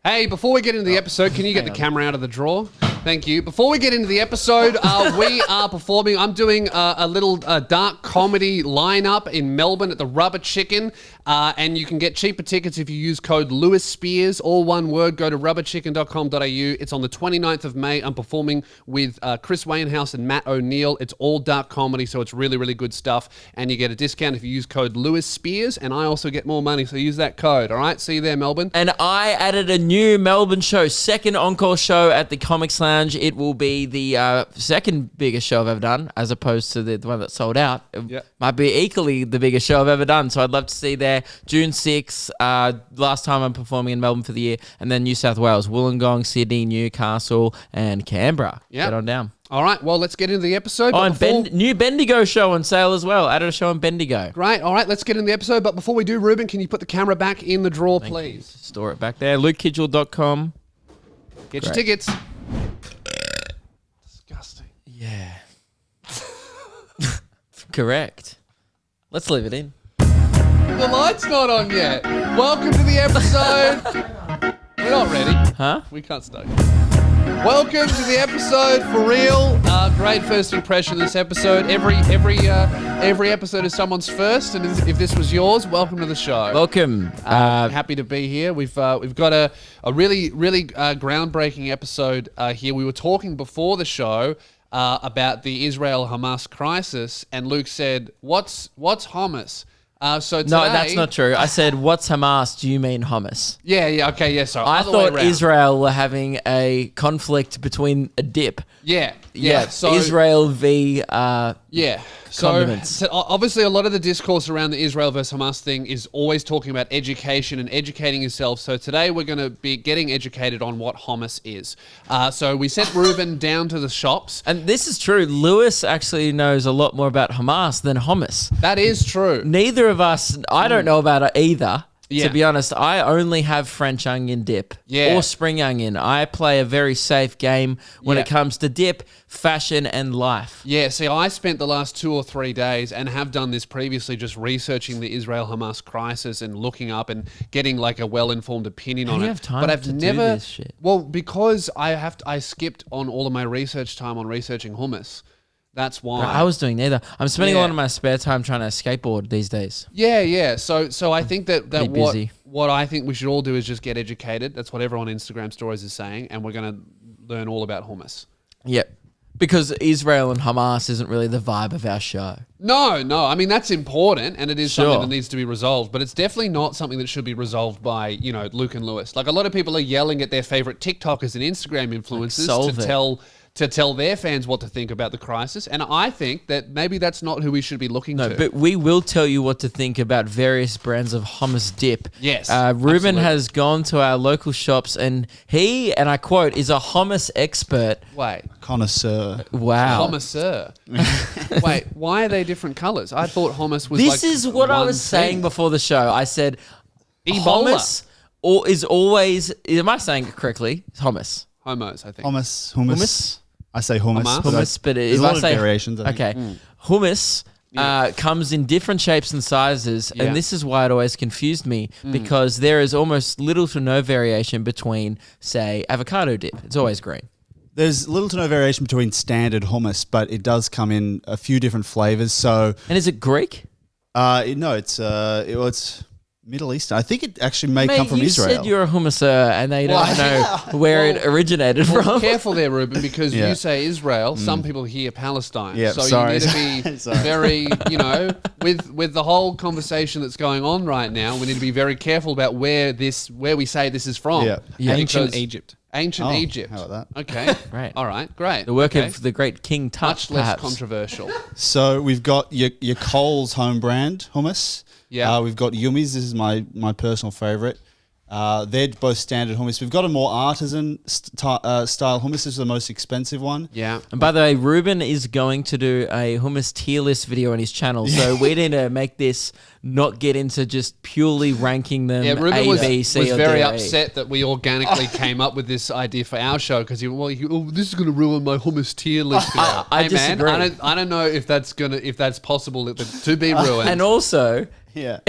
Hey, before we get into the episode, can you get the camera out of the drawer? Thank you. Before we get into the episode, we are performing. I'm doing a little dark comedy lineup in Melbourne at the Rubber Chicken, and you can get cheaper tickets if you use code Lewis Spears, all one word. Go to rubberchicken.com.au. It's on the 29th of May. I'm performing with Chris Wainhouse and Matt O'Neill. It's all dark comedy, so it's really, really good stuff, and you get a discount if you use code Lewis Spears, and I also get more money, so use that code. All right, see you there, Melbourne. And I added a new Melbourne show, second encore show at the Comics Lounge. It will be the second biggest show I've ever done, as opposed to the one that sold out. It might be equally the biggest show I've ever done. So I'd love to see you there. June 6th, last time I'm performing in Melbourne for the year. And then New South Wales, Wollongong, Sydney, Newcastle, and Canberra. Get on down. All right, well, let's get into the episode. Oh, and new Bendigo show on sale as well. Added a show on Bendigo. Great. All right, let's get into the episode. But before we do, Ruben, can you put the camera back in the drawer, please? Store it back there. LukeKidgel.com. Get your tickets. Disgusting. Yeah. Correct. Let's leave it in. The light's not on yet. Welcome to the episode. We're not ready. Huh? We can't start yet. Welcome to the episode, for real. Great first impression of this episode. Every episode is someone's first, and if this was yours, welcome to the show. Welcome. Happy to be here. We've got a really groundbreaking episode here. We were talking before the show about the Israel-Hamas crisis, and Luke said, "What's hummus?" So today, No, that's not true. I said, what's Hamas? Do you mean hummus? Yeah, okay, yeah. So I other way thought around. Israel were having a conflict between a dip. Yeah. So Israel v. Condiments. So obviously a lot of the discourse around the Israel versus Hamas thing is always talking about education and educating yourself. So today we're going to be getting educated on what hummus is. So we sent Ruben down to the shops. And this is true. Lewis actually knows a lot more about Hamas than hummus. That is true. Neither of us, I don't know about it either. Yeah. To be honest, I only have French onion dip or spring onion. I play a very safe game when it comes to dip, fashion, and life. Yeah, see, I spent the last 2 or 3 days, and have done this previously, just researching the Israel-Hamas crisis and looking up and getting like a well-informed opinion on it. Have time but I've to never do this shit? Well, because I skipped on all of my research time on researching hummus. That's why. I was doing neither. I'm spending a lot of my spare time trying to skateboard these days. Yeah. So I think that busy. what I think we should all do is just get educated. That's what everyone on Instagram stories is saying, and we're going to learn all about hummus. Yep. Because Israel and Hamas isn't really the vibe of our show. No. I mean, that's important, and it is something that needs to be resolved, but it's definitely not something that should be resolved by, Luke and Lewis. Like, a lot of people are yelling at their favorite TikTokers and Instagram influencers to tell their fans what to think about the crisis. And I think that maybe that's not who we should be looking to. No, but we will tell you what to think about various brands of hummus dip. Yes, Ruben has gone to our local shops, and he, and I quote, is a hummus expert. Wait. Connoisseur. Wow. Connoisseur. Wait, why are they different colors? I thought hummus was This is what I was saying before the show. I said hummus is always, am I saying it correctly? It's hummus. Homos, I think. Hummus. I say hummus. Hummus, but there's if a lot I of say variations. I think. okay, hummus comes in different shapes and sizes, and this is why it always confused me because there is almost little to no variation between, say, avocado dip. It's always green. There's little to no variation between standard hummus, but it does come in a few different flavors. So, And is it Greek? no, it's Middle Eastern. I think it actually may come from Israel. You said you're a hummusser, and they don't know where it originated from. Careful there, Ruben, because you say Israel, some people hear Palestine. Yeah, so sorry. you need to be very, with the whole conversation that's going on right now, we need to be very careful about where we say this is from. Yeah. Ancient Egypt. Ancient Egypt. How about that? Okay. Right. All right. Great. The work of the great King Tut, Much less perhaps. controversial. So we've got your Coles home brand hummus. Yeah. We've got Yummies. This is my personal favorite. They're both standard hummus. We've got a more artisan style hummus. This is the most expensive one. Yeah. And by the way, Ruben is going to do a hummus tier list video on his channel, so we need to make this not get into just purely ranking them. Yeah, Ruben A, was B, C, or very D, upset that we organically came up with this idea for our show because this is going to ruin my hummus tier list. I disagree. Man, I don't know if that's possible to be ruined. And also, Yeah.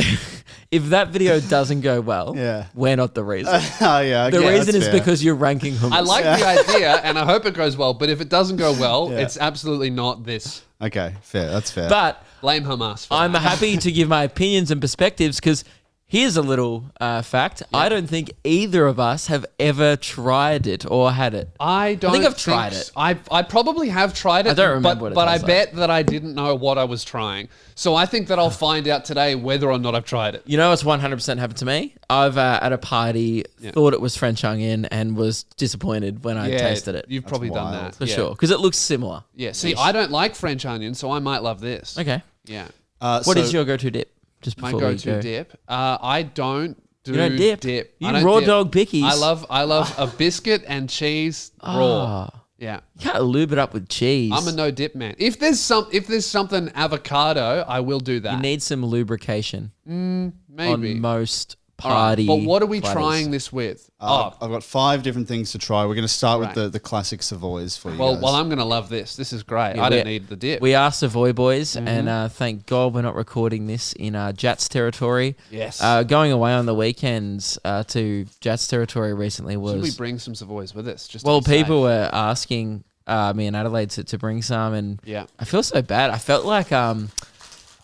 if that video doesn't go well, Yeah. we're not the reason. Oh yeah. The okay, reason that's is fair. because you're ranking hummus. I like the idea, and I hope it goes well. But if it doesn't go well, Yeah. it's absolutely not this. Okay, fair. That's fair. But Blame Hamas. For I'm that. happy to give my opinions and perspectives because here's a little fact. I don't think either of us have ever tried it or had it. I don't think I've tried it. I probably have tried it. I don't remember what it but I tastes bet that I didn't know what I was trying. So I think that I'll find out today whether or not I've tried it. You know what's 100% happened to me? I've at a party thought it was French onion and was disappointed when I tasted it. You've probably done wild. that For sure. Because it looks similar. Yeah. See, I don't like French onion, so I might love this. Okay. Yeah. What is your go-to dip? Just My before we go-to go. dip? I don't do You don't dip? You I don't raw dip. dog bickies. I love a biscuit and cheese raw. Yeah. You can't lube it up with cheese. I'm a no dip man. If there's something avocado, I will do that. You need some lubrication Maybe. on most All right, party. But what are we platters. trying this with? I've got 5 different things to try. We're going to start Right. with the classic Savoys for you well, guys. I'm going to love this. This is great. Yeah, I don't we- need the dip. We are Savoy boys, and thank God we're not recording this in Jats territory. Yes. Going away on the weekends to Jats territory recently Should we was. bring some Savoys with us? Just to Well, be safe? people were asking me and Adelaide to bring some, and Yeah. I feel so bad. I felt like I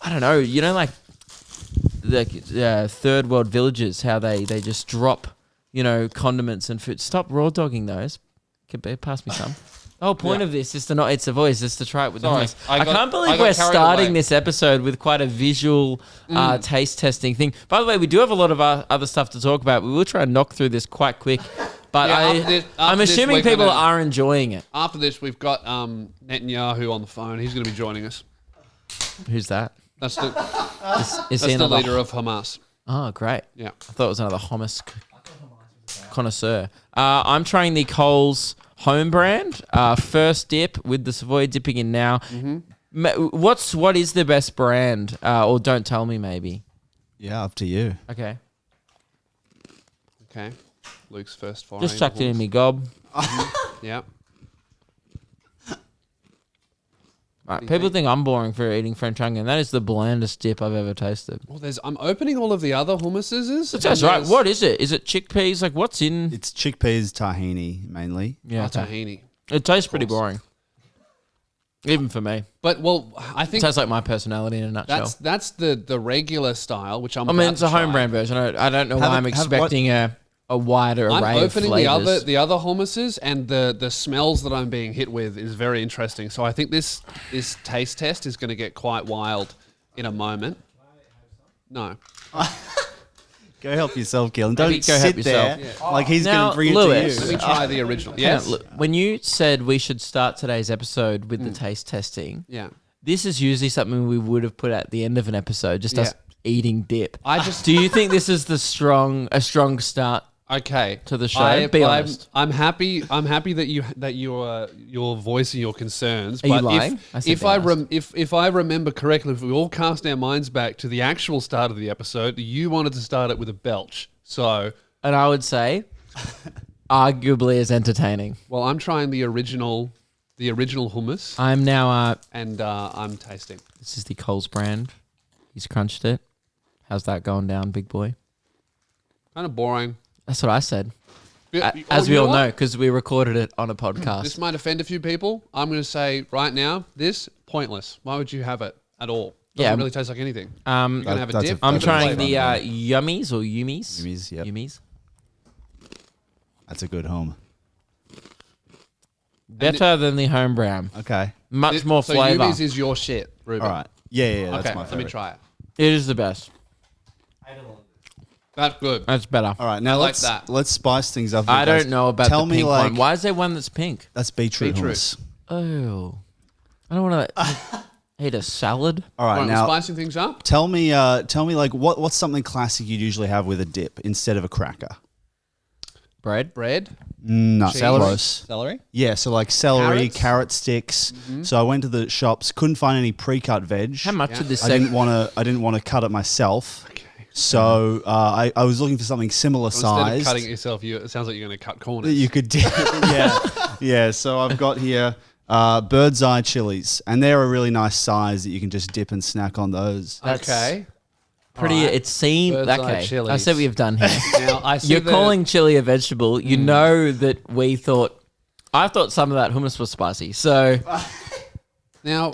don't know, like the third world villages, how they just drop, condiments and food. Stop raw dogging those. Pass me some. The whole point of this is to not eat Savoys, is to try it with the Sorry, hummus. I I got- can't I believe got we're carried starting away. this episode with quite a visual taste testing thing. By the way, we do have a lot of other stuff to talk about. We will try and knock through this quite quick. But Yeah, after this- I'm after this, assuming we're people gonna- are enjoying it. After this, we've got Netanyahu on the phone. He's going to be joining us. Who's that? That's the, Is that's he the another? leader of Hamas. Oh, great. Yeah. I thought it was another hummus connoisseur. I'm trying the Coles home brand. First dip with the Savoy dipping in now. What is the best brand? Or don't tell me maybe. yeah, up to you. Okay. Okay. Luke's first foray. Just chucked it in me gob. Yeah. Right, do you people think I'm boring for eating French onion. That is the blandest dip I've ever tasted. Well, I'm opening all of the other hummuses. That's right. What is it? Is it chickpeas? Like what's in? It's chickpeas tahini mainly. Yeah, okay. Tahini. It tastes pretty boring. Even for me. But I It think tastes like my personality in a nutshell. that's the regular style, which I'm. I mean, about it's to a home try. brand version. I don't know Have why it- I'm have expecting a wider I'm array of opening flavors. the other hummuses, and the smells that I'm being hit with is very interesting. So I think this taste test is going to get quite wild in a moment. No. Go help yourself, Gillen. Maybe Don't go help sit there yourself. like he's Now, going to bring Lewis. it Let to me you. try the original. Hang on, Yes. look, when you said we should start today's episode with the taste testing, Yeah. this is usually something we would have put at the end of an episode, just us eating dip. Do you think this is a strong start? Okay. To the show? Be honest. I'm happy that you're voicing your concerns. Are you but lying? I said If be I honest. if I remember correctly, if we all cast our minds back to the actual start of the episode, you wanted to start it with a belch. So, And I would say, arguably as entertaining. well, I'm trying the original hummus, I'm now. and I'm tasting. This is the Coles brand. He's crunched it. How's that going down, big boy? Kind of boring. That's what I said. But- As you we know all what? know, because we recorded it on a podcast. This might offend a few people. I'm going to say right now, this pointless. Why would you have it at all? Doesn't Yeah. really taste like anything. You're Um, going to have a that's a- dip. I'm That's a trying flavor. the Yummies or Yumis. Yumis, yep. Yumis. That's a good home. Better than the home brown. Okay. Much more so flavour. Yumi's is your shit, Ruben. All right. Yeah, that's Okay, my let favorite. me try it. It is the best. That's good. That's better. All right, now I like let's that. let's spice things up. I guys. don't know about Tell the me pink like one. Why is there one that's pink? that's beetroot Beetroot. hummus. Oh. I don't want to eat a salad. All right, Right, now spicing things up. tell me like what's something classic you'd usually have with a dip instead of a cracker? Bread. Bread. No, Cheese. close. Celery? Yeah, so like celery, Carrots? carrot sticks. So I went to the shops, couldn't find any pre-cut veg. How much Yeah. of this I didn't want to cut it myself. Okay. So I was looking for something similar So instead of sized cutting it yourself, it sounds like you're going to cut corners. that you could dip. Yeah, yeah. So I've got here bird's eye chilies, and they're a really nice size that you can just dip and snack on those. Okay. pretty. Alright. It seemed Bird's eye okay. I chilies. see what you've done here. Now, I see You're calling chili a vegetable. You know that we thought. I thought some of that hummus was spicy. So Now,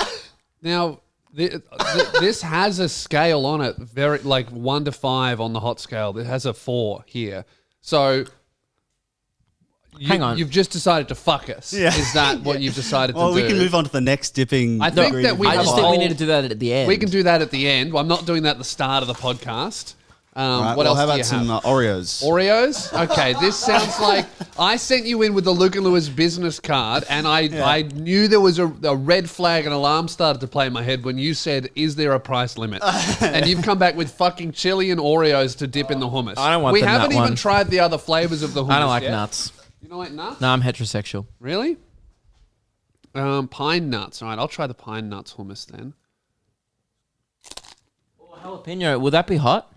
this has a scale on it, very like 1 to 5 on the hot scale. It has a 4 here. So, hang on. You've just decided to fuck us. Yeah. Is that what you've decided Well, to we do? can move on to the next dipping. I think that we I have just a think we whole- need to do that at the end. We can do that at the end. Well, I'm not doing that at the start of the podcast. Right, What else how do about you some have? Oreos? Oreos? Okay, this sounds like I sent you in with the Luke and Lewis business card, and I knew there was a red flag and alarm started to play in my head when you said, "Is there a price limit?" And you've come back with fucking chili and Oreos to dip in the hummus. I don't want We the haven't nut even one. tried the other flavors of the hummus. I don't like yet. nuts. You don't like nuts? No, I'm heterosexual. Really? Pine nuts. All right, I'll try the pine nuts hummus then. Jalapeno. Would that be hot?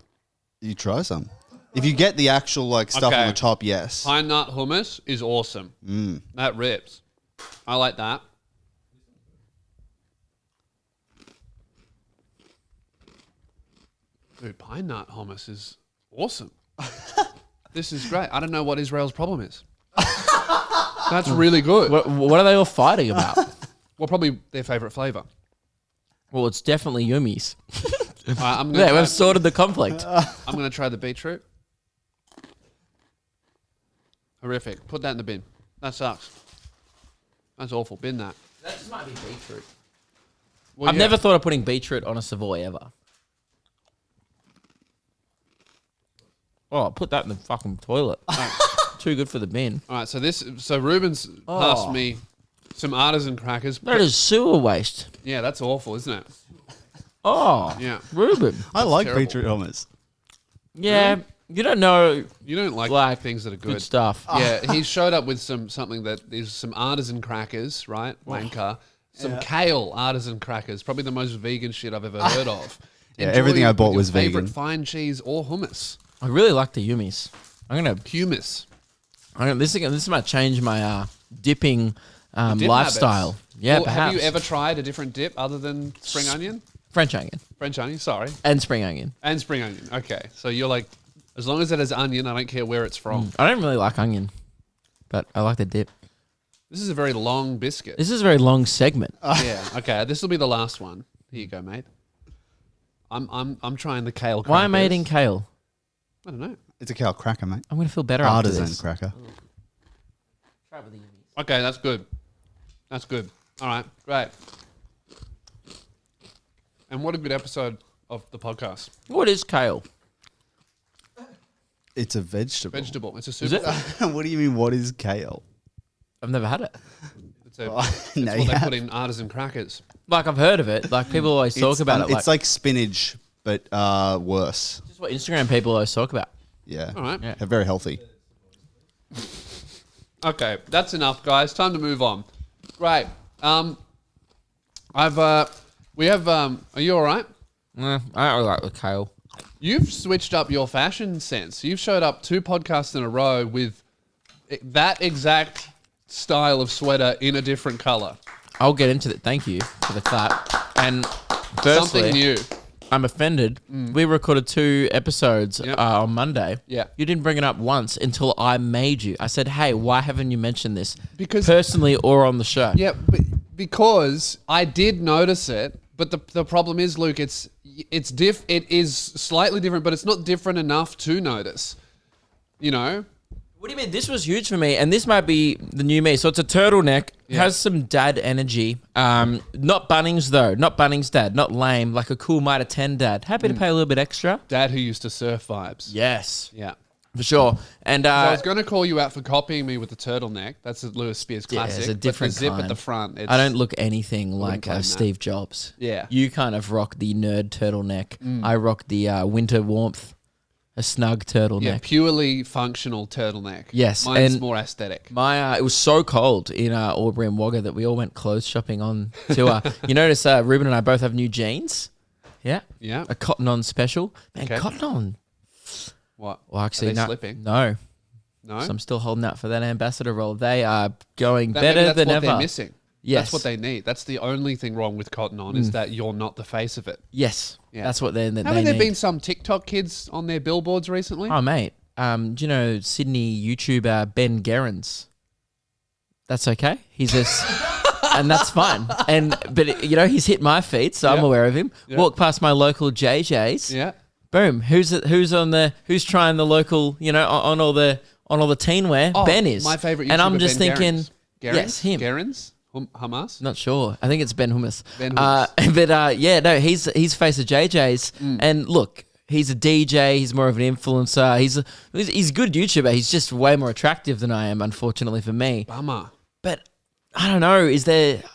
You try some. If you get the actual like stuff Okay. on the top, yes. Pine nut hummus is awesome. That rips. I like that. Dude, pine nut hummus is awesome. This is great. I don't know what Israel's problem is. That's really good. What are they all fighting about? Well, probably their favorite flavor. Well, it's definitely Yumi's. I'm Yeah, gonna we've sorted the conflict. to try the beetroot. Horrific. Put that in the bin. That sucks. That's awful. Bin that. That just might be beetroot. Well, I've yeah. never thought of putting beetroot on a Savoy ever. Oh, put that in the fucking toilet. Too good for the bin. All right, so Ruben's passed me some artisan crackers. That is sewer waste. Yeah, that's awful, isn't it? Oh, Yeah. Ruben. I like terrible. beetroot hummus. Yeah, you don't know You don't like Like, things that are good good. stuff. Yeah, he showed up with something that is some artisan crackers, right? Wanker. Some kale artisan crackers, probably the most vegan shit I've ever heard of. Yeah, Enjoy everything I bought with your was favorite vegan. fine cheese or hummus. I really like the Yumis. Hummus. This might change my dipping Dip lifestyle. habits. Yeah, Well, perhaps. have you ever tried a different dip other than spring onion? French onion French onion, sorry. and spring onion? And spring onion. Okay. So you're like, as long as it has onion, I don't care where it's from. I don't really like onion, but I like the dip. This is a very long biscuit. This is a very long segment. Yeah. Okay. This will be the last one. Here you go, mate. I'm trying the kale crackers. Why am I eating kale? I don't know. It's a kale cracker, mate. I'm going to feel better after Artisan this. cracker. Okay, that's good. That's good. All right, great. And what a good episode of the podcast. What is kale? It's a vegetable. Vegetable. It's a Is super. it? What do you mean? What is kale? I've never had it. It's, a, Oh, it's no, what you they have. put in artisan crackers. Like I've heard of it. Like people always talk about it. It's like spinach, but worse. just what Instagram people always talk about. Yeah. All right. Yeah. They're very healthy. Okay, that's enough, guys. Time to move on. Great. We have. Are you all right? I don't really like the kale. You've switched up your fashion sense. You've showed up 2 podcasts in a row with that exact style of sweater in a different color. I'll get into it. Thank you for the clap. And firstly, Something new. I'm offended. We recorded 2 episodes Yep. on Monday. Yeah. You didn't bring it up once until I made you. I said, hey, why haven't you mentioned this? Because- personally or on the show. Yeah, but because I did notice it, but the problem is, Luke, it is slightly different, but it's not different enough to notice. You know? What do you mean? This was huge for me, and this might be the new me. So it's a turtleneck, has some dad energy. Not Bunnings though, not Bunnings dad, not lame, like a cool Mitre 10 dad. Happy to pay a little bit extra. Dad who used to surf vibes. Yes, Yeah. for sure. And I was going to call you out for copying me with the turtleneck. That's a Lewis Spears Yeah, classic. it's a but different the zip kind. at the front. I don't look anything like claim that. Steve Jobs. Yeah. You kind of rock the nerd turtleneck. I rock the winter warmth, a snug turtleneck. Yeah, purely functional turtleneck. Yes, Mine's and- more aesthetic. My it was so cold in Aubrey and Wagga that we all went clothes shopping on tour. You notice Ruben and I both have new jeans. Yeah. Yeah. A Cotton On special. Man, Okay. Cotton On. What? Well, actually, Are they no. slipping? No. No? So I'm still holding out for that ambassador role. They are going Maybe better that's than what ever. they're missing. Yes. That's what they need. That's the only thing wrong with Cotton On is that you're not the face of it. Yes. Yeah. That's what they need. Haven't there been some TikTok kids on their billboards recently? Oh, mate. Do you know Sydney YouTuber Ben Gerrans? That's okay. He's and that's fine. But you know, he's hit my feet, so I'm aware of him. Walk past my local JJ's. Yeah. Boom. Who's trying the local, you know, on all the teen wear? Oh, Ben is. my favorite YouTuber, and I'm just Ben thinking, Gerrans. yes, him. Gerrans? Hummus? Not sure. I think it's Ben Hummus. Ben Hummus. But yeah, no, he's face of JJ's. And look, he's a DJ. He's more of an influencer. He's a good YouTuber. He's just way more attractive than I am, unfortunately for me. Bummer. But I don't know.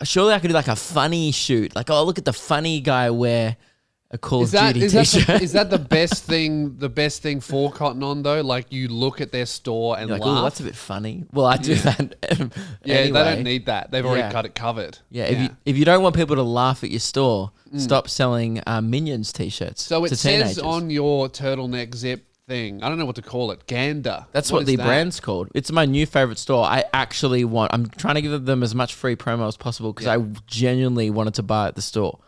Surely I could do like a funny shoot. Like, oh, look at the funny guy wear a Call of Duty t-shirt. Is that the best thing? The best thing for Cotton On though, like you look at their store and You're like, laugh. oh, that's a bit funny. Well, I do that. Yeah, anyway. they don't need that. They've already got it covered. Yeah, if you don't want people to laugh at your store, stop selling Minions t-shirts. So it to says teenagers. on your turtleneck zip thing. I don't know what to call it. Gander. That's what the brand's called. It's my new favorite store. I'm trying to give them as much free promo as possible because I genuinely wanted to buy at the store.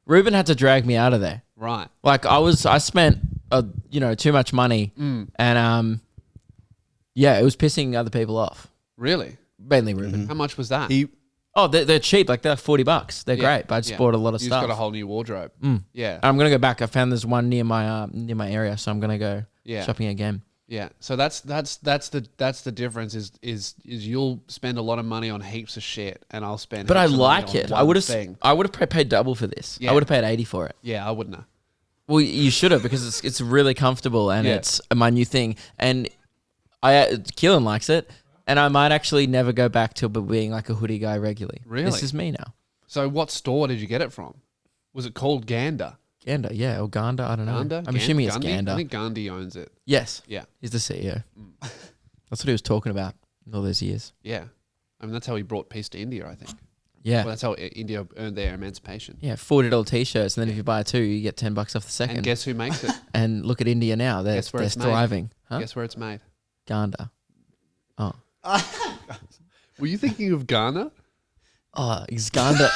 Ruben had to drag me out of there. Right. Like I spent too much money and it was pissing other people off. Really? Mainly Ruben. How much was that? They're cheap. Like they're $40. They're great. But I just bought a lot of You've stuff. got a whole new wardrobe. Yeah. I'm gonna go back. I found there's one near my area, so I'm gonna go shopping again. Yeah. So that's the difference is you'll spend a lot of money on heaps of shit and I'll spend But I heaps of money like on it. one I would have paid double for this. Yeah. I would have paid 80 for it. Yeah, I wouldn't have. Well, you should have because it's really comfortable and it's my new thing. And Keelan likes it, and I might actually never go back to being like a hoodie guy regularly. Really? This is me now. So what store did you get it from? Was it called Gander? Gander, yeah, or Gander, I don't know. Gander? I'm assuming it's Gandhi? Gander. I think Gandhi owns it. Yes. Yeah. He's the CEO. That's what he was talking about all those years. Yeah. I mean, that's how he brought peace to India, I think. Yeah. Well, that's how India earned their emancipation. Yeah, $40 t-shirts, and then if you buy two, you get $10 off the second. And guess who makes it? And look at India now. They're Guess where it's made? thriving. Huh? Guess where it's made? Gander. Oh. Were you thinking of Ghana? Oh, is Gander...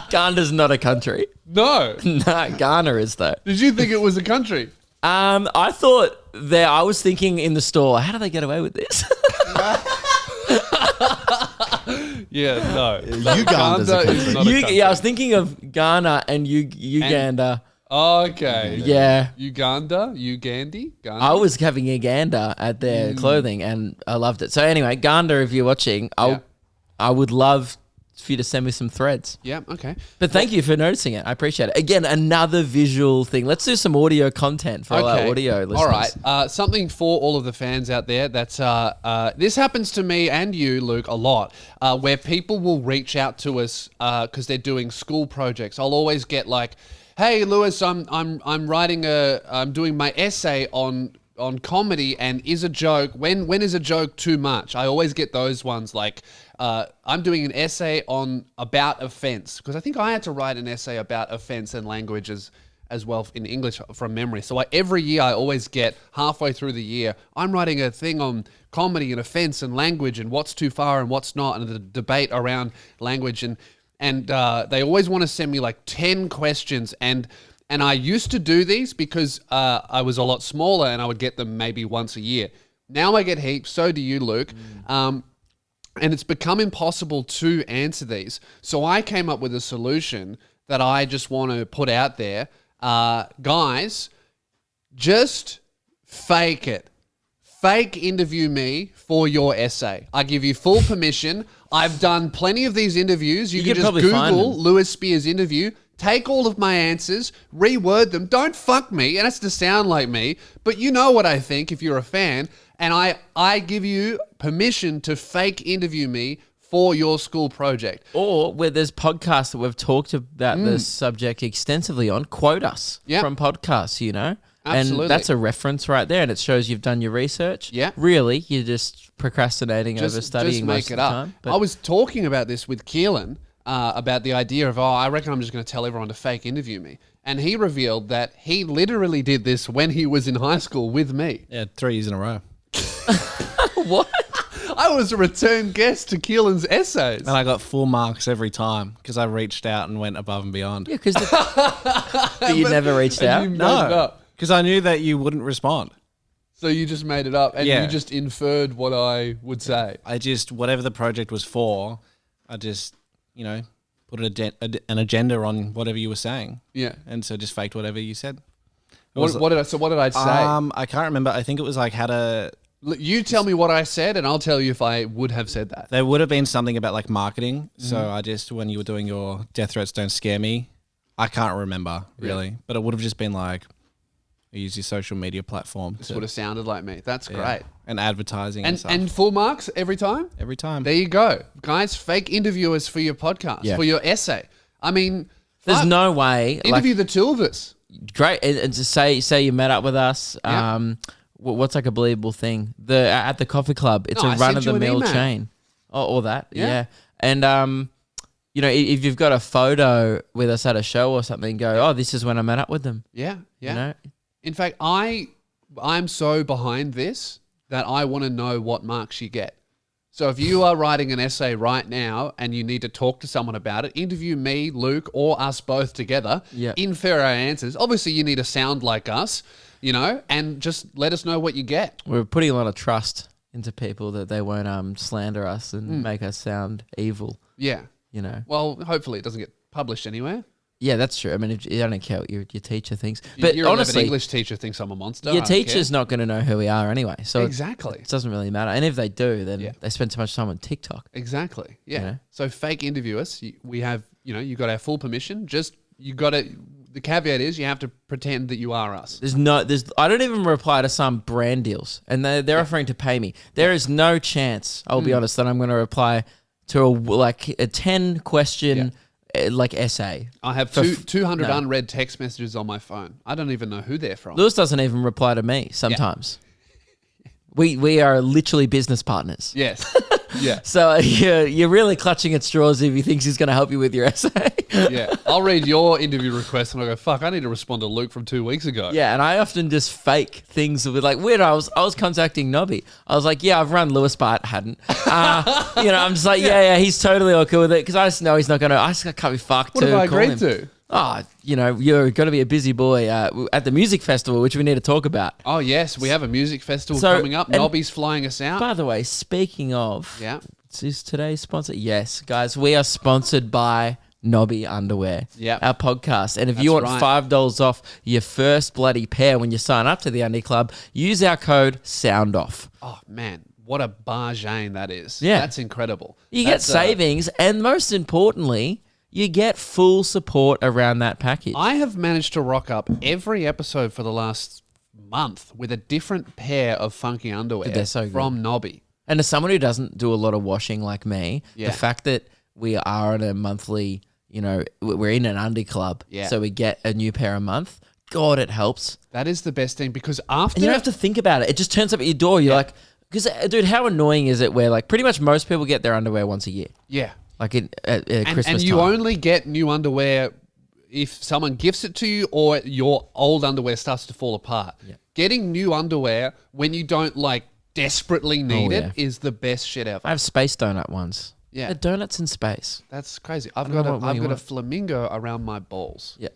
Gander's not a country. No. No, Ghana is though. Did you think it was a country? I thought I was thinking in the store, how do they get away with this? Yeah, no. Uganda's a country. is not a country. Yeah, I was thinking of Ghana and Uganda. Okay. Yeah. Ugandi? Ghana? I was having Uganda at their clothing and I loved it. So anyway, Gander, if you're watching, I would love for you to send me some threads. Yeah, okay. But thank you for noticing it. I appreciate it. Again, another visual thing. Let's do some audio content for all our audio listeners. All right. Something for all of the fans out there. That's this happens to me and you, Luke, a lot. Where people will reach out to us because they're doing school projects. I'll always get like, "Hey, Lewis, I'm doing my essay on comedy, and is a joke when is a joke too much?" I always get those ones like I'm doing an essay about offense, because I think I had to write an essay about offense and languages as well in English from memory. So every year I always get halfway through the year, I'm writing a thing on comedy and offense and language and what's too far and what's not, and the debate around language, and they always want to send me like 10 questions, and I used to do these because I was a lot smaller and I would get them maybe once a year. Now I get heaps, so do you, Luke. And it's become impossible to answer these. So I came up with a solution that I just want to put out there. Guys, just fake it. Fake interview me for your essay. I give you full permission. I've done plenty of these interviews. You can just Google Lewis Spears interview. Take all of my answers, reword them. Don't fuck me. It has to sound like me, but you know what I think if you're a fan. And I give you permission to fake interview me for your school project. Or where there's podcasts that we've talked about this subject extensively on, quote us from podcasts, you know? Absolutely. And that's a reference right there, and it shows you've done your research. Yeah. Really, you're just procrastinating over studying just make most it of the up. time. I was talking about this with Keelan about the idea of, I reckon I'm just going to tell everyone to fake interview me. And he revealed that he literally did this when he was in high school with me. Yeah, 3 years in a row. What? I was a return guest to Keelan's essays. And I got full marks every time because I reached out and went above and beyond. Yeah, because you never reached out. You made it up. Because I knew that you wouldn't respond. So you just made it up and Yeah. you just inferred what I would say. I just, whatever the project was for, I just, put an agenda on whatever you were saying. Yeah. And so just faked whatever you said. What did I say? I can't remember. I think it was like how to... You tell me what I said and I'll tell you if I would have said that. There would have been something about like marketing. So I just, when you were doing your death threats don't scare me, I can't remember really. But it would have just been like, use your social media platform. This would have sounded like me. That's great. And advertising and stuff. And full marks every time? Every time. There you go. Guys, fake interviewers for your podcast, for your essay. I mean... There's no way. Interview the two of us. Great. And to say you met up with us, what's like a believable thing? At the coffee club, it's I a sent you an run-of-the-mill email. chain. Or that. Yeah. Yeah. And, if you've got a photo with us at a show or something, go, oh, this is when I met up with them. Yeah, yeah. You know? In fact, I'm so behind this that I want to know what marks you get. So if you are writing an essay right now and you need to talk to someone about it, interview me, Luke, or us both together. Yeah. Infer our answers. Obviously, you need to sound like us, and just let us know what you get. We're putting a lot of trust into people that they won't slander us and make us sound evil, Yeah. Well, hopefully it doesn't get published anywhere. Yeah, that's true. I mean, I don't care what your teacher thinks. But But honestly, honestly, an English teacher thinks I'm a monster. I your don't teacher's care. not going to know who we are anyway. So Exactly. it doesn't really matter. And if they do, then they spend too much time on TikTok. Exactly. Yeah. You know? So fake interview us. We have, you got our full permission. Just you got to. The caveat is you have to pretend that you are us. I don't even reply to some brand deals, and they're offering to pay me. There is no chance, I'll be honest, that I'm going to reply to a 10 question essay. I have 200 unread text messages on my phone. I don't even know who they're from. Lewis doesn't even reply to me sometimes. We are literally business partners. Yes. Yeah. So you're really clutching at straws if he thinks he's going to help you with your essay. Yeah. I'll read your interview request and I'll go, fuck, I need to respond to Luke from 2 weeks ago. Yeah, and I often just fake things with weird. I was contacting Nobby. I was like, yeah, I've run Lewis, but I hadn't. I'm just like, yeah, he's totally okay with it because I just know he's not going to. I just can't be fucked. What have I agreed to? Oh, you're going to be a busy boy at the music festival, which we need to talk about. Oh, yes. We have a music festival So- coming up. and- Nobby's flying us out. By the way, speaking of, Yeah. is today's sponsor? Yes, guys, we are sponsored by Nobby Underwear. Yeah. Our podcast. And if you want right. $5 off your first bloody pair when you sign up to the Undie Club, use our code SOUNDOFF. Oh, man. What a bargain that is. Yeah. That's incredible. You get That's, savings, and most importantly, you get full support around that package. I have managed to rock up every episode for the last month with a different pair of funky underwear They're so good. from Nobby. And as someone who doesn't do a lot of washing like me, Yeah. the fact that we are on a monthly, we're in an Undie Club, Yeah. so we get a new pair a month. God, it helps. That is the best thing because after And you don't have to think about it. It just turns up at your door. You're like, because dude, how annoying is it where pretty much most people get their underwear once a year, yeah, at Christmas and you time. only get new underwear if someone gifts it to you or your old underwear starts to fall apart. Yeah. Getting new underwear when you don't desperately need Oh, it yeah. is the best shit ever. I have space donut ones. Yeah. They're donuts in space. That's crazy. I've don't got know what you a want. flamingo around my balls. Yeah.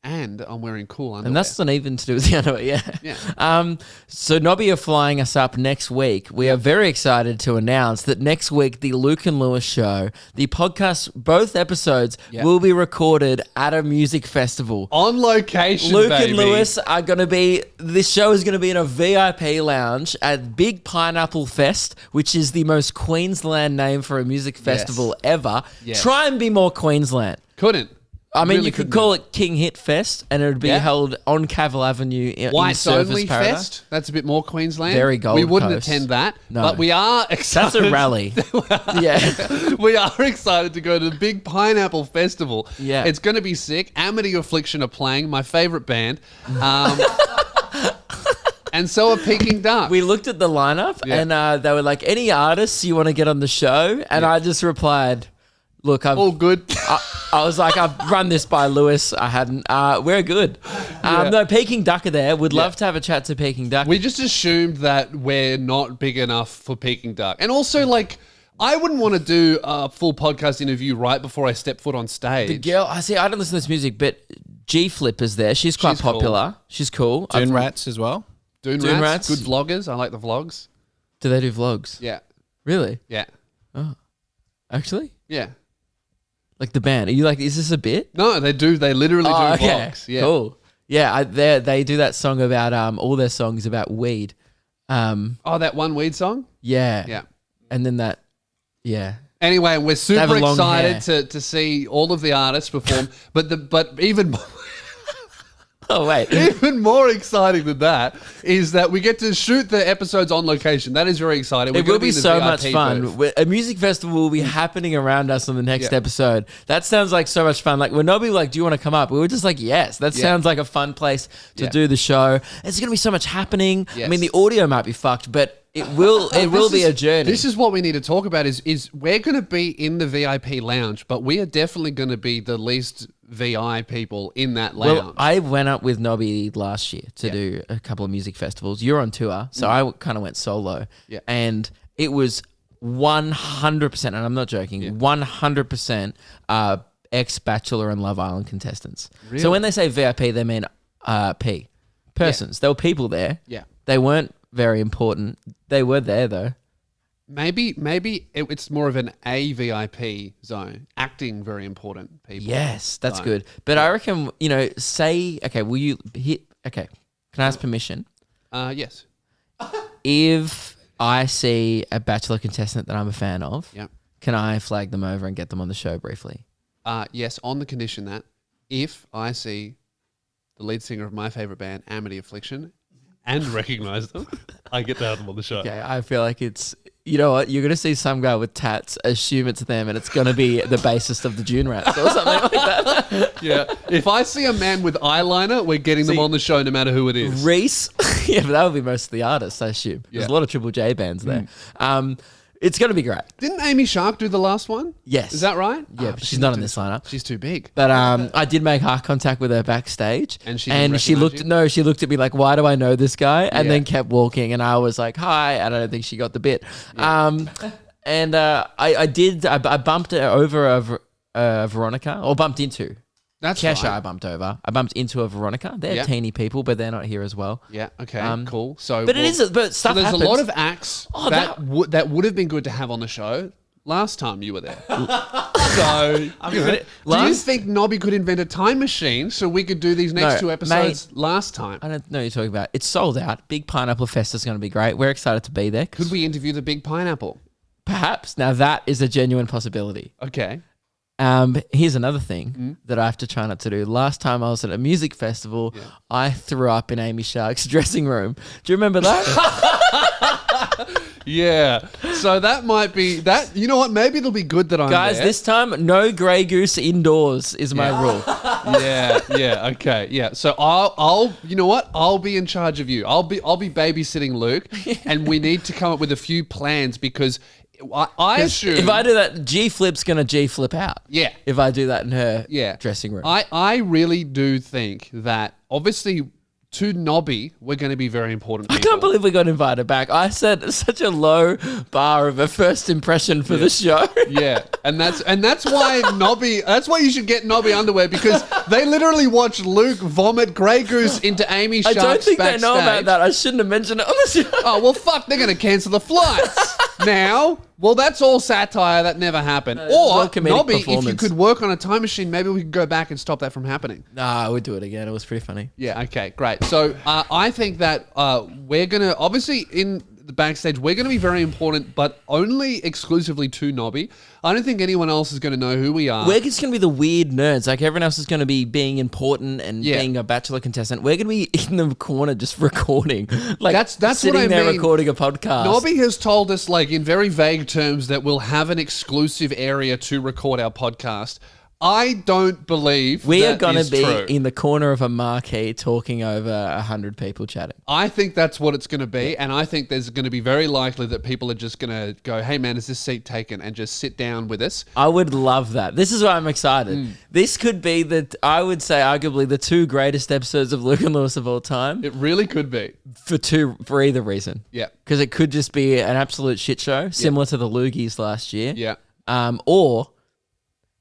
And I'm wearing cool underwear. And that's not even to do with the underwear, yeah. Yeah. So Nobby are flying us up next week. We are very excited to announce that next week, the Luke and Lewis show, the podcast, both episodes will be recorded at a music festival. on location, Luke baby. and Lewis are going to be, this show is going to be in a VIP lounge at Big Pineapple Fest, which is the most Queensland name for a music festival ever. Yes. Try and be more Queensland. Couldn't. I mean, Really you could couldn't call do it King Hit Fest, and it would be Yeah. held on Cavill Avenue in Whites Surfers Only Paradise. Fest. That's a bit more Queensland. Very Gold We wouldn't Coast. attend that, No. but we are That's excited. a rally. Yeah. We are excited to go to the Big Pineapple Festival. Yeah. It's going to be sick. Amity Affliction are playing, my favorite band. And so are Peking Duck. We looked at the lineup, Yeah. and they were like, any artists you want to get on the show? And I just replied, look, All good. I was like, I've run this by Lewis. I hadn't. We're good. No, Peking Duck are there. Would love to have a chat to Peking Duck. We just assumed that we're not big enough for Peking Duck. And also, like, I wouldn't want to do a full podcast interview right before I step foot on stage. The girl, I don't listen to this music, but G Flip is there. She's quite popular. Cool. She's cool. Dune Rats as well. Dune Rats, good vloggers. I like the vlogs. Do they do vlogs? Yeah. Really? Yeah. Oh, actually? Yeah. Like the band? Are you like, is this a bit? No, they do. They literally do vlogs. Yeah. Cool. Yeah, they do that song about all their songs about weed. That one weed song? Yeah. Yeah. And then that, yeah. Anyway, we're They have super a long excited to see all of the artists perform, but even Oh, wait. even more exciting than that is that we get to shoot the episodes on location. That is very exciting. It will be so much VIP fun. booth. A music festival will be happening around us on the next episode. That sounds like so much fun. Like when nobody like, do you want to come up? We were just like, yes. That sounds like a fun place to do the show. There's going to be so much happening. Yes. I mean, the audio might be fucked, but it will be a journey. This is what we need to talk about is we're going to be in the VIP lounge, but we are definitely going to be the least VI people in that lounge. Well, I went up with Nobby last year to do a couple of music festivals. You're on tour, so I kind of went solo. Yeah. And it was 100%, and I'm not joking, 100% ex-Bachelor and Love Island contestants. Really? So when they say VIP, they mean persons. There were people there. Yeah. They weren't very important. They were there, though. Maybe it's more of an AVIP zone. Acting very important people. Yes, that's zone. good. But I reckon, okay, will you hit, okay, can I ask permission? Yes. If I see a Bachelor contestant that I'm a fan of, Yeah. can I flag them over and get them on the show briefly? Yes, on the condition that if I see the lead singer of my favorite band, Amity Affliction, and recognize them, I get to have them on the show. Okay, I feel like it's, you know what, you're going to see some guy with tats, assume it's them, and it's going to be the bassist of the Dune Rats or something like that. Yeah. If I see a man with eyeliner, we're getting them on the show no matter who it is. Reese, yeah, but that would be most of the artists, I assume. There's a lot of Triple J bands there. It's going to be great. Didn't Amy Shark do the last one? Yes. Is that right? Yeah, but she's not in this lineup. She's too big. But I did make eye contact with her backstage, And she didn't she recognize looked. you? No, she looked at me like, "Why do I know this guy?" And Yeah. then kept walking, and I was like, "Hi," and I don't think she got the bit. And I bumped her over Veronica, or bumped into. That's Kesha, right. I bumped over. I bumped into a Veronica. They're Yeah. teeny people, but they're not here as well. Yeah. Okay. Cool. So, But it is. But So stuff there's happens. a lot of acts Oh, that would have been good to have on the show last time you were there. So, do you think Nobby could invent a time machine so we could do these next No, two episodes last time? I don't know what you're talking about. It's sold out. Big Pineapple Fest is going to be great. We're excited to be there. Could we interview the Big Pineapple? Perhaps. Now that is a genuine possibility. Okay. Here's another thing that I have to try not to do. Last time I was at a music festival, I threw up in Amy Shark's dressing room. Do you remember that? Yeah. So that might be that. You know what? Maybe it'll be good that I'm Guys, there. this time, no Grey Goose indoors is my rule. Yeah. Okay. Yeah. So I'll. You know what? I'll be in charge of you. I'll be babysitting Luke, and we need to come up with a few plans because I assume If I do that, G Flip's going to G Flip out. Yeah. If I do that in her yeah dressing room. I really do think that obviously to Nobby we're going to be very important. I can't believe we got invited back. I set such a low bar of a first impression for the show. Yeah, and that's why Nobby. That's why you should get Nobby underwear because they literally watched Luke vomit Grey Goose into Amy I Shark's don't think backstage. they know about that. I shouldn't have mentioned it on the show. Oh well, fuck! They're going to cancel the flights now. Well, that's all satire. That never happened. it's all Or comedic Nobby, if you performance. could work on a time machine, maybe we could go back and stop that from happening. Nah, we'd do it again. It was pretty funny. Yeah. Okay. Great. So I think that we're gonna obviously in the backstage we're gonna be very important, but only exclusively to Nobby. I don't think anyone else is gonna know who we are. We're just going to be the weird nerds. Like everyone else is going to be being important and Yeah. being a Bachelor contestant. We're going to be in the corner just recording. Like That's sitting what I there mean. recording a podcast. Nobby has told us, like in very vague terms, that we'll have an exclusive area to record our podcast. I don't believe We are that going is to be true. in the corner of a marquee talking over 100 people chatting. I think that's what it's going to be, and I think there's going to be very likely that people are just going to go, "Hey, man, is this seat taken?" and just sit down with us. I would love that. This is why I'm excited. This could be I would say, arguably the 2 greatest episodes of Luke and Lewis of all time It really could be. for either reason. Yeah. Because it could just be an absolute shit show, similar to the Loogies last year. Yeah.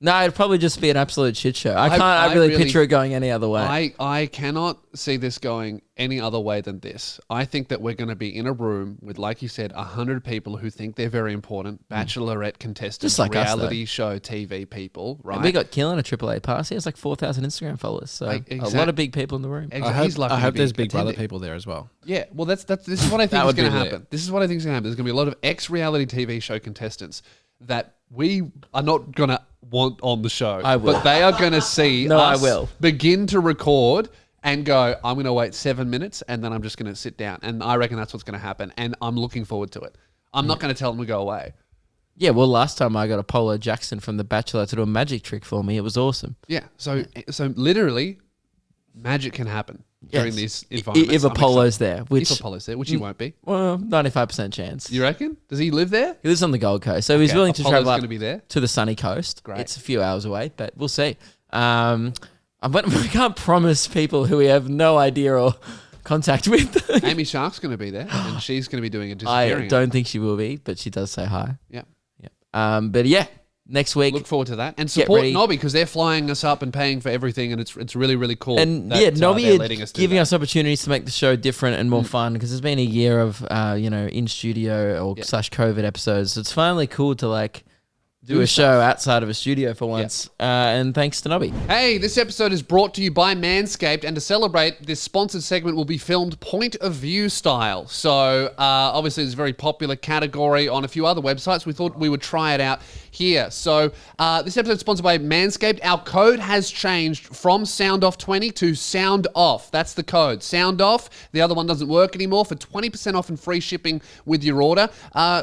No, it'd probably just be an absolute shit show. I can't I really really- picture it going any other way. I cannot see this going any other way than this. I think that we're going to be in a room with, like you said, 100 people who think they're very important, bachelorette contestants, Just like us, reality show TV people, right? And we got Killen a AAA pass. He has like 4,000 Instagram followers. So a lot of big people in the room. He's lucky I to hope be there's Big Brother attending. people there as well. Yeah, well, this is what I think That is would going to be happen. lit. This is what I think is going to happen. There's going to be a lot of ex-reality TV show contestants that we are not going to want on the show. I will. But they are going to see No, I us will. begin to record and go, I'm going to wait 7 minutes and then I'm just going to sit down. And I reckon that's what's going to happen. And I'm looking forward to it. I'm not going to tell them to go away. Yeah, well, last time I got Apollo Jackson from The Bachelor to do a magic trick for me. It was awesome. Yeah. So literally, magic can happen during Yes. these environments. If I'm Apollo's excited. there, which, If Apollo's there, which he won't be. well, 95% chance. You reckon? Does he live there? He lives on the Gold Coast, so he's Okay, willing to Apollo's travel up gonna be there? to the sunny coast. Great. It's a few hours away, but we'll see. But we can't promise people who we have no idea or contact with. Amy Shark's going to be there, and she's going to be doing a I disappearing. don't think she will be, but she does say hi. Yeah. Yeah. But yeah, next week. Look forward to that, and support ready. Nobby because they're flying us up and paying for everything, and it's really really cool. And that, yeah, they're Nobby letting us do giving that. us opportunities to make the show different and more fun because there's been a year of in studio or / COVID episodes. So it's finally cool to like do a show outside of a studio for once. And thanks to Nobby. Hey, this episode is brought to you by Manscaped, and to celebrate, this sponsored segment will be filmed point of view style. So, obviously, it's a very popular category on a few other websites. We thought we would try it out here. So, this episode is sponsored by Manscaped. Our code has changed from SoundOff20 to Sound Off. That's the code. Sound Off. The other one doesn't work anymore for 20% off and free shipping with your order.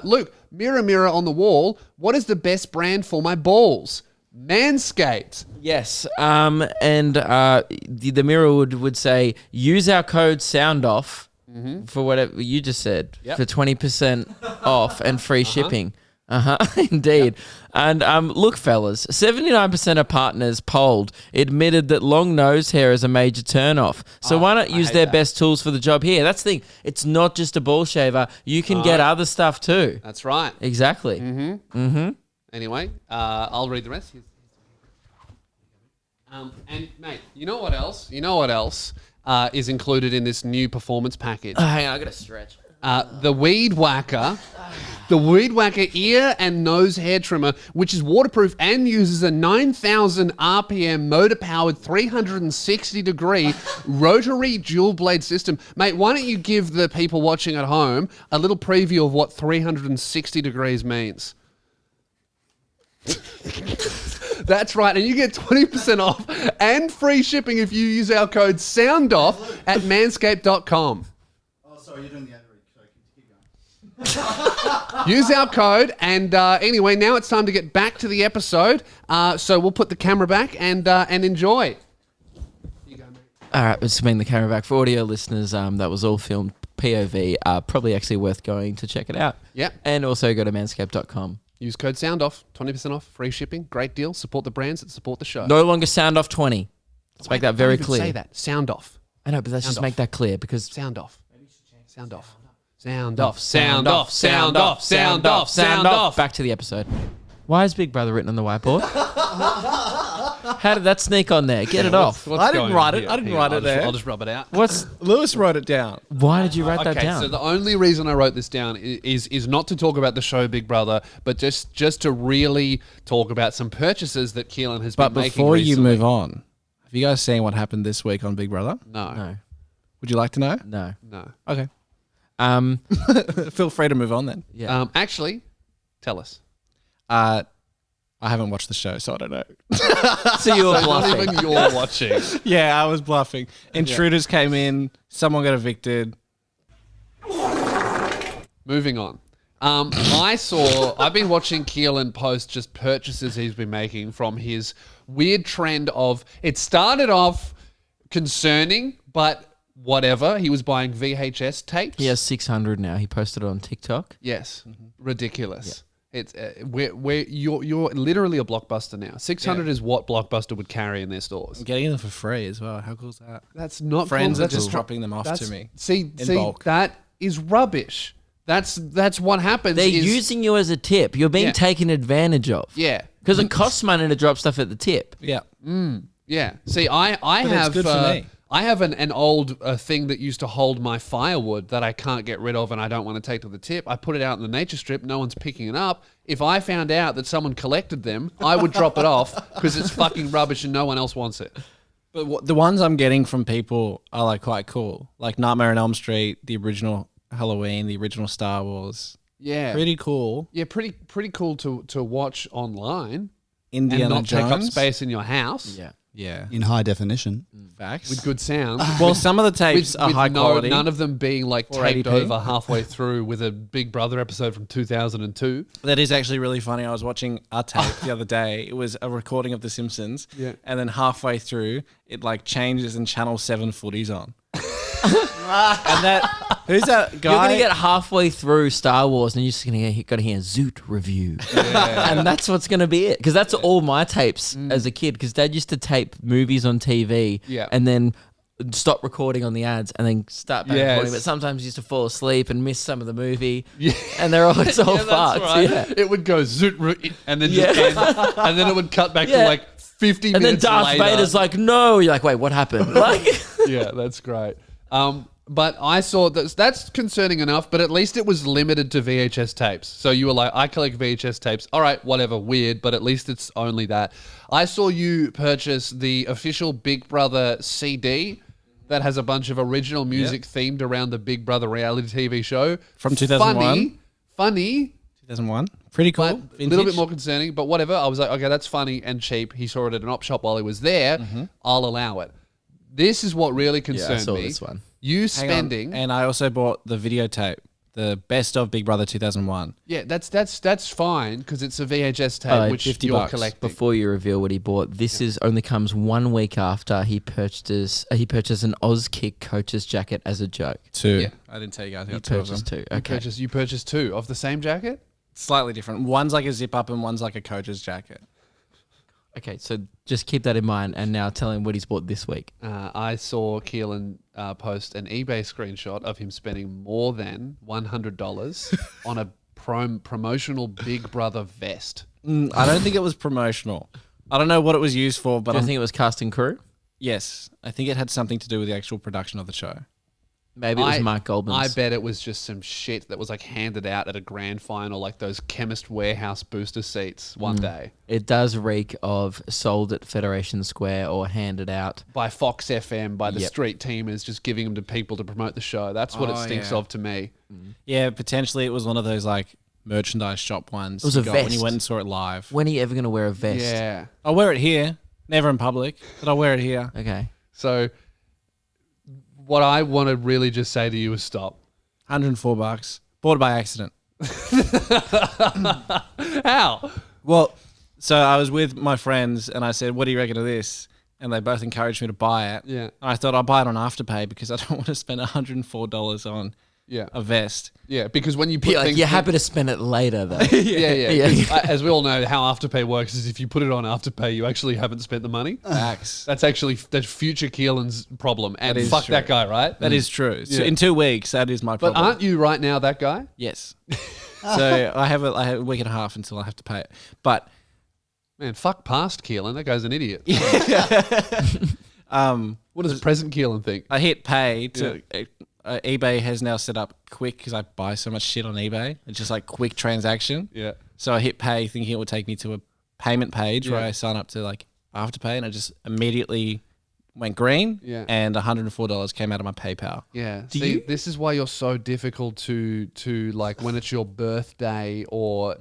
Luke, mirror, mirror on the wall, what is the best brand for my balls? Manscaped. Yes. The mirror would say, use our code SOUNDOFF for whatever you just said, for 20% off and free shipping. Indeed. And look, fellas, 79% of partners polled admitted that long nose hair is a major turn-off. So why not use their best tools for the job here? That's the thing. It's not just a ball shaver. You can get other stuff too. That's right. Exactly. Anyway, I'll read the rest. And mate, you know what else? Is included in this new performance package? Hang on, I got to stretch. The Weed Whacker. The Weed Whacker ear and nose hair trimmer, which is waterproof and uses a 9,000 RPM motor-powered 360-degree rotary dual-blade system. Mate, why don't you give the people watching at home a little preview of what 360 degrees means? That's right, and you get 20% off and free shipping if you use our code SOUNDOFF at manscaped.com. Oh, sorry, you're doing the ad read, so keep going. Use our code, and anyway, now it's time to get back to the episode. So we'll put the camera back and enjoy. Here you go, mate. All right, let's bring the camera back. For audio listeners, that was all filmed POV. Probably actually worth going to check it out. Yep. And also go to manscaped.com. Use code SOUNDOFF, 20% off, free shipping, great deal. Support the brands that support the show. No longer sound off 20. Let's make that very clear. Say that. Sound off. I know, but let's just Sound make off. that clear because Sound off. Sound off. Sound off. Sound off. Sound off. Sound off. Sound off. Back to the episode. Why is Big Brother written on the whiteboard? How did that sneak on there? Get it off. I didn't write it. I didn't write it there. I'll just rub it out. Lewis wrote it down. Why did you write that down? So the only reason I wrote this down is not to talk about the show Big Brother, but just to really talk about some purchases that Keelan has But been making before you recently. move on, have you guys seen what happened this week on Big Brother? No. No. Would you like to know? No. No. Okay. Feel Feel free to move on then. Yeah. Actually, tell us. I haven't watched the show, so I don't know. So you were Not bluffing. even you're watching. Yeah, I was bluffing. Intruders came in. Someone got evicted. Moving on. I've been watching Keelan post just purchases he's been making from his weird trend of, it started off concerning, but whatever. He was buying VHS tapes. He has 600 now. He posted it on TikTok. Yes. Ridiculous. It's you're literally a Blockbuster now. 600 is what Blockbuster would carry in their stores. I'm getting them for free as well. How cool is that? That's not Friends cool. are just dropping them off to me. See, bulk. that is rubbish. That's what happens. They're using you as a tip. You're being taken advantage of. Yeah. Because it costs money to drop stuff at the tip. Yeah. Yeah. See, I have good for me. I have an old thing that used to hold my firewood that I can't get rid of and I don't want to take to the tip. I put it out in the nature strip. No one's picking it up. If I found out that someone collected them, I would drop it off because it's fucking rubbish and no one else wants it. But the ones I'm getting from people are like quite cool. Like Nightmare on Elm Street, the original Halloween, the original Star Wars. Yeah. Pretty cool. Yeah, pretty cool to watch online Indiana and not Jones. take up space in your house. Yeah. Yeah. In high definition. Facts. With good sound. Well, some of the tapes are high quality. None of them being like taped 480p. over halfway through with a Big Brother episode from 2002. That is actually really funny. I was watching a tape the other day. It was a recording of The Simpsons. Yeah. And then halfway through, it like changes and Channel 7 footy's on. And that, who's that guy? You're going to get halfway through Star Wars and you're just going to got to hear Zoot review. And that's what's going to be it. Because that's all my tapes as a kid. Because Dad used to tape movies on TV and then stop recording on the ads and then start back recording. But sometimes he used to fall asleep and miss some of the movie. Yeah. And they're always all fucked. Right. Yeah. It would go zoot and then just end, and then it would cut back to like 50 and minutes then Darth later. Vader's like, no. You're like, wait, what happened? Like, Yeah, that's great. But I saw that's concerning enough, but at least it was limited to VHS tapes. So you were like, I collect VHS tapes. All right, whatever, weird, but at least it's only that. I saw you purchase the official Big Brother CD that has a bunch of original music themed around the Big Brother reality TV show. From 2001? Funny. 2001. Pretty cool. But a little bit more concerning, but whatever. I was like, okay, that's funny and cheap. He saw it at an op shop while he was there. I'll allow it. This is what really concerned saw me. this one. You Hang on. spending, And I also bought the videotape, the best of Big Brother 2001. yeah, that's fine because it's a VHS tape which $50 you're collecting. before you reveal what he bought, this is only comes 1 week after he purchased an Auskick coach's jacket as a joke. 2. Yeah. I didn't tell you guys. I He got 2 of them. purchased 2. Okay. You purchased 2 of the same jacket. Slightly different. One's like a zip up and one's like a coach's jacket. Okay, so just keep that in mind and now tell him what he's bought this week. I saw Keelan post an eBay screenshot of him spending more than $100 on a promotional Big Brother vest. I don't think it was promotional. I don't know what it was used for, but Do I you think it was cast and crew? yes, I think it had something to do with the actual production of the show. Maybe it was Mark Goldman's. I bet it was just some shit that was like handed out at a grand final, like those Chemist Warehouse booster seats one day It does reek of sold at Federation Square or handed out. by Fox FM, by the street teamers, just giving them to people to promote the show. That's what it stinks of to me. Yeah, potentially it was one of those like merchandise shop ones. It was you a got when vest. you went and saw it live. When are you ever going to wear a vest? Yeah. I'll wear it here, never in public, but I'll wear it here. Okay. So what I want to really just say to you is stop. $104. Bought it by accident. How? Well, so I was with my friends and I said, "What do you reckon of this?" And they both encouraged me to buy it. Yeah. And I thought I'll buy it on Afterpay because I don't want to spend $104 on Yeah. a vest. Yeah, because when you put Be like, things you're happy to spend it later, though. Yeah. 'Cause, as we all know, how Afterpay works is if you put it on Afterpay, you actually haven't spent the money. Facts. That's future Keelan's problem. And That is fuck true. that guy, right? That is true. So Yeah. in 2 weeks, that is my But problem. aren't you right now that guy? Yes. So I have a week and a half until I have to pay it. But Man, fuck past Keelan. That guy's an idiot. What does present Keelan think? I hit pay to eBay has now set up quick because I buy so much shit on eBay. It's just like quick transaction. Yeah. So I hit pay thinking it would take me to a payment page where I sign up to like Afterpay, and I just immediately went green. Yeah. And $104 came out of my PayPal. Yeah. See, this is why you're so difficult to like when it's your birthday or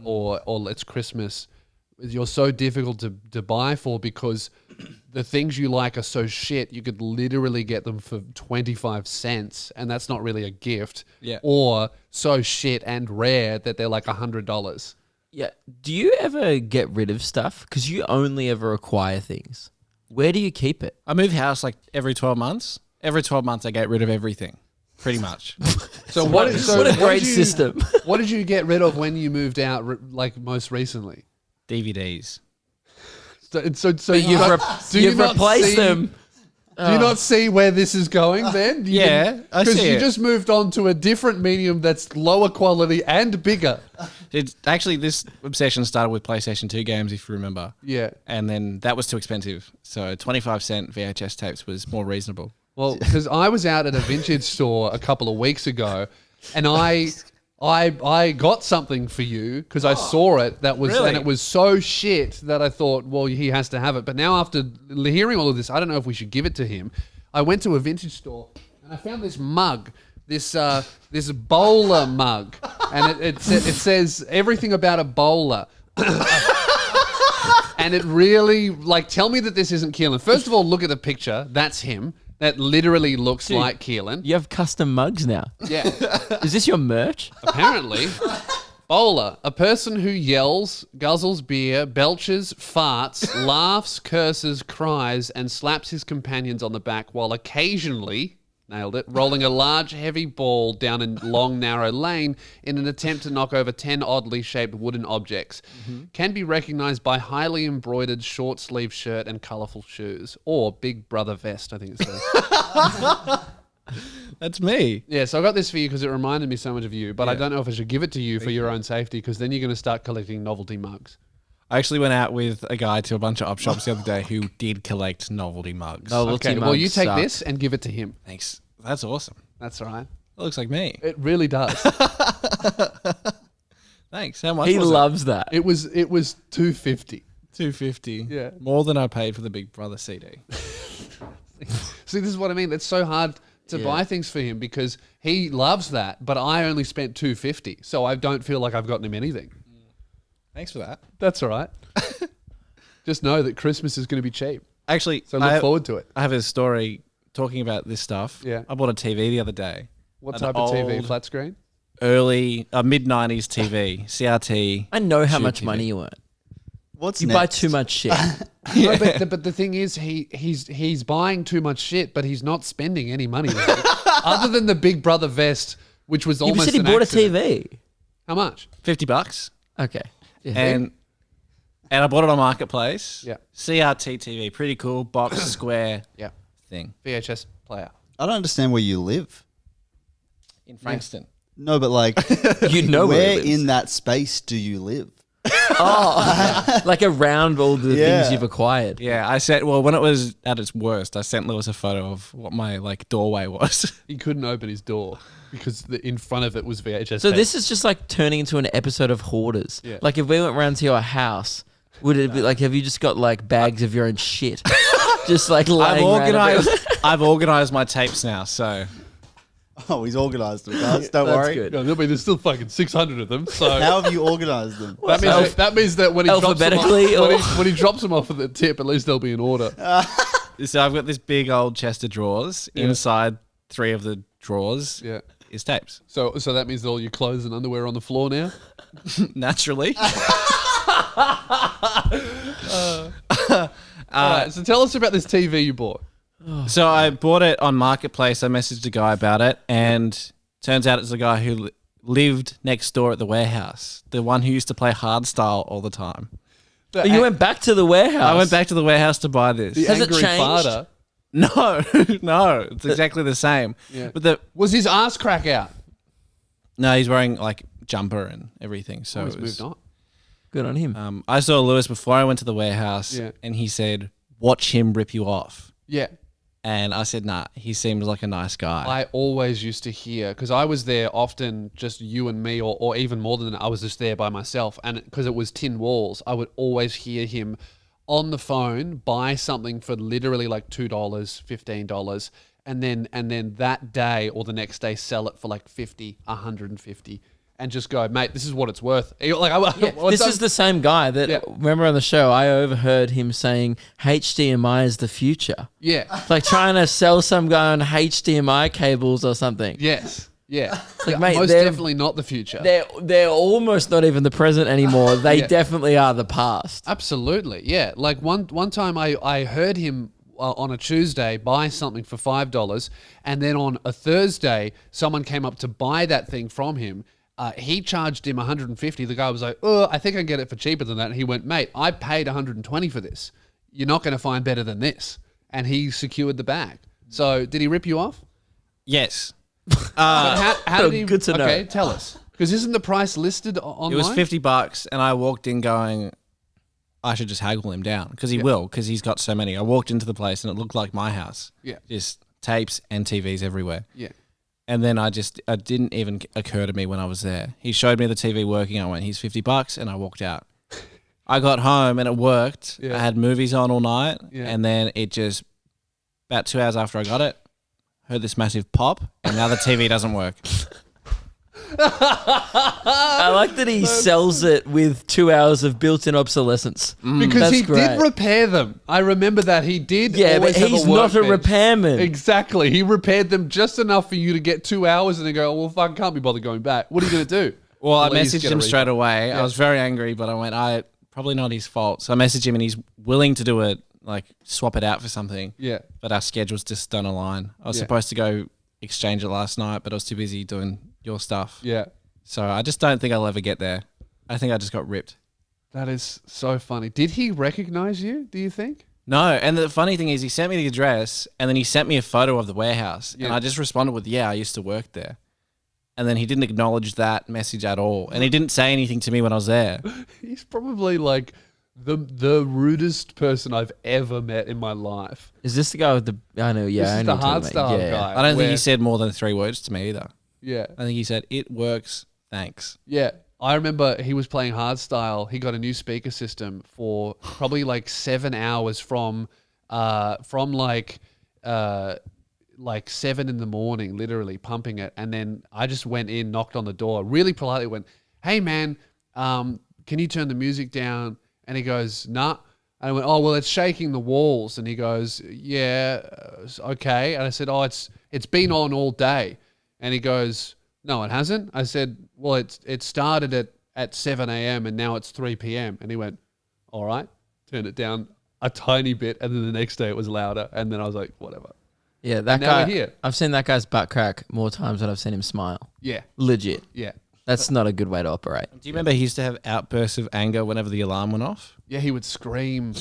it's Christmas. You're so difficult to buy for because the things you like are so shit, you could literally get them for 25 cents, and that's not really a gift. Yeah. Or so shit and rare that they're like $100. Yeah. Do you ever get rid of stuff? Because you only ever acquire things. Where do you keep it? I move house like every 12 months. Every 12 months, I get rid of everything, pretty much. So what a great system. What did you get rid of when you moved out, like most recently? DVDs. So But you've replaced them. Do you not see where this is going then? Yeah, I see Because you it. just moved on to a different medium that's lower quality and bigger. It's actually, this obsession started with PlayStation 2 games, if you remember. Yeah. And then that was too expensive. So 25-cent VHS tapes was more reasonable. Well, because I was out at a vintage store a couple of weeks ago, and I got something for you because I saw it Really? and it was so shit that I thought, well, he has to have it. But now after hearing all of this, I don't know if we should give it to him. I went to a vintage store and I found this mug, this bowler mug, and it says everything about a bowler. And it really, like, tell me that this isn't Keelan. First of all, look at the picture. That's him. That literally looks like Keelan. You have custom mugs now. Yeah. Is this your merch? Apparently. Bowler, a person who yells, guzzles beer, belches, farts, laughs, curses, cries, and slaps his companions on the back while occasionally, nailed it, rolling a large, heavy ball down a long, narrow lane in an attempt to knock over 10 oddly shaped wooden objects. Can be recognized by highly embroidered short sleeve shirt and colorful shoes. Or Big Brother vest, I think it says. That's me. Yeah, so I got this for you because it reminded me so much of you, but I don't know if I should give it to you for your own safety because then you're going to start collecting novelty mugs. I actually went out with a guy to a bunch of op shops the other day who did collect novelty mugs. Novelty Okay, well, you mugs take suck. this and give it to him. Thanks. That's awesome. That's all right. That looks like me. It really does. Thanks. How much He was loves that. It was $250. it? $250. Yeah. More than I paid for the Big Brother CD. See, this is what I mean. It's so hard to buy things for him because he loves that, but I only spent $250, so I don't feel like I've gotten him anything. Thanks for that. That's all right. Just know that Christmas is going to be cheap, Actually, so look forward to it. I have a story talking about this stuff. Yeah. I bought a TV the other day. What An type of TV? old, Flat screen? Early, mid-90s TV, CRT. I know how Tube much TV. money you earn. What's You next? buy too much shit. No, but the thing is, he's buying too much shit, but he's not spending any money with it. Other than the Big Brother vest, which was You almost said he an bought accident. a TV. How much? $50. Okay. Yeah. And I bought it on Marketplace. Yeah. CRT TV, pretty cool, box, square Yeah. thing. VHS player. I don't understand where you live. In Frankston. No, but like, You know where where he lives. in that space do you live? Like around all the Yeah. things you've acquired. Yeah, I sent, well, when it was at its worst, I sent Lewis a photo of what my like doorway was. He couldn't open his door because in front of it was VHS. So tape. this is just like turning into an episode of Hoarders. Yeah. Like if we went round to your house, would it be like, have you just got like bags of your own shit? Just like I've lying around organized everywhere? I've organized my tapes now, so Oh, he's organised them, guys. Don't That's worry. good. Yeah, there's still fucking 600 of them. So How have you organised them? that means that when he drops them Alphabetically off, when he drops them off at the tip, at least they'll be in order. so I've got this big old chest of drawers. Inside 3 of the drawers Yeah. is tapes. So that means all your clothes and underwear are on the floor now. Naturally. All right. So tell us about this TV you bought. So I bought it on Marketplace. I messaged a guy about it, and turns out it's a guy who lived next door at the warehouse. The one who used to play hardstyle all the time. But you went back to the warehouse. I went back to the warehouse to buy this. The Has it angry changed? farter. No, no, it's exactly the same. Yeah. But Was his ass crack out? no, he's wearing like jumper and everything. So Oh, he's it was, moved on. Good on him. I saw Lewis before I went to the warehouse, Yeah. and he said, "Watch him rip you off." Yeah. And I said, "Nah, he seems like a nice guy." I always used to hear, because I was there often, just you and me, or even more than that, I was just there by myself. And because it was tin walls, I would always hear him on the phone buy something for literally like $2, $15, and then that day or the next day sell it for like 50, 150. and just go, mate, this is what it's worth. This is the same guy that, remember on the show, I overheard him saying HDMI is the future. Yeah. Like trying to sell some guy on HDMI cables or something. Yes. Yeah. Like, mate, most they're- definitely not the future. They're almost not even the present anymore. They definitely are the past. Absolutely. Yeah. Like one time I heard him on a Tuesday buy something for $5, and then on a Thursday someone came up to buy that thing from him. He charged him $150. The guy was like, "Oh, I think I can get it for cheaper than that." And he went, "Mate, I paid $120 for this. You're not going to find better than this." And he secured the bag. So did he rip you off? Yes. How did he? Good to know. Okay, tell us. Because isn't the price listed online? It was $50, and I walked in going, I should just haggle him down because he will, because he's got so many. I walked into the place and it looked like my house. Yeah. Just tapes and TVs everywhere. Yeah. And then it didn't even occur to me when I was there. He showed me the TV working. I went, he's $50, and I walked out. I got home and it worked. Yeah. I had movies on all night, Yeah. and then it just about 2 hours after I got it, heard this massive pop, and now the TV doesn't work. I like that he sells it with 2 hours of built-in obsolescence. Because That's he great. did repair them. I remember that he did. Yeah, but always have he's not a workbench. repairman. Exactly. He repaired them just enough for you to get 2 hours and then go, well, fuck, can't be bothered going back. What are you going to do? Well, I Please messaged get a him refund. straight away. I was very angry, but I went, probably not his fault. So I messaged him, and he's willing to do it, like swap it out for something. Yeah. But our schedules just don't align. I was Yeah. supposed to go exchange it last night, but I was too busy doing your stuff. Yeah. So I just don't think I'll ever get there. I think I just got ripped. That is so funny. Did he recognize you, do you think? No, and the funny thing is he sent me the address, and then he sent me a photo of the warehouse. Yeah. And I just responded with, yeah, I used to work there. And then he didn't acknowledge that message at all. And he didn't say anything to me when I was there. He's probably like the rudest person I've ever met in my life. Is this the guy with the? I know. Yeah, This I is know the what you're hard talking style about. Yeah. guy. I don't think where- he said more than 3 words to me either. Yeah. I think he said, it works, thanks. Yeah. I remember he was playing hardstyle. He got a new speaker system for probably like 7 hours from like 7 in the morning, literally pumping it. And then I just went in, knocked on the door, really politely went, "Hey man, can you turn the music down?" And he goes, "Nah." And I went, "Oh, well, it's shaking the walls." And he goes, "Yeah, okay." And I said, "Oh, it's been on all day." And he goes, "No, it hasn't." I said, "Well, it started at 7 a.m. and now it's 3 p.m. And he went, "All right." Turned it down a tiny bit, and then the next day it was louder. And then I was like, whatever. Yeah, that Now guy. we're here. I've seen that guy's butt crack more times than I've seen him smile. Yeah, Legit. yeah. That's not a good way to operate. Do you remember he used to have outbursts of anger whenever the alarm went off? Yeah, he would scream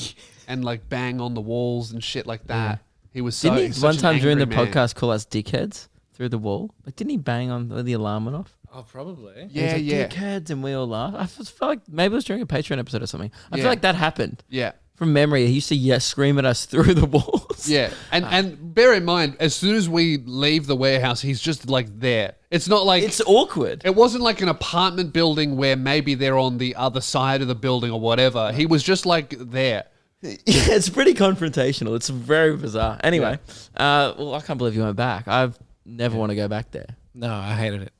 and like bang on the walls and shit like that. He was so Didn't he such one an time during the angry man. podcast call us dickheads through the wall? Like, didn't he bang on the alarm went off? Oh, probably. He was Yeah, like, yeah, dickheads, and we all laughed. I felt like maybe it was during a Patreon episode or something. I Yeah. feel like that happened. yeah. From memory, he used to scream at us through the walls. Yeah, and bear in mind, as soon as we leave the warehouse, he's just like there. It's not like It's awkward. it wasn't like an apartment building where maybe they're on the other side of the building or whatever. He was just like there. Yeah, it's pretty confrontational. It's very bizarre. Anyway, well, I can't believe you went back. I've never want to go back there. No, I hated it.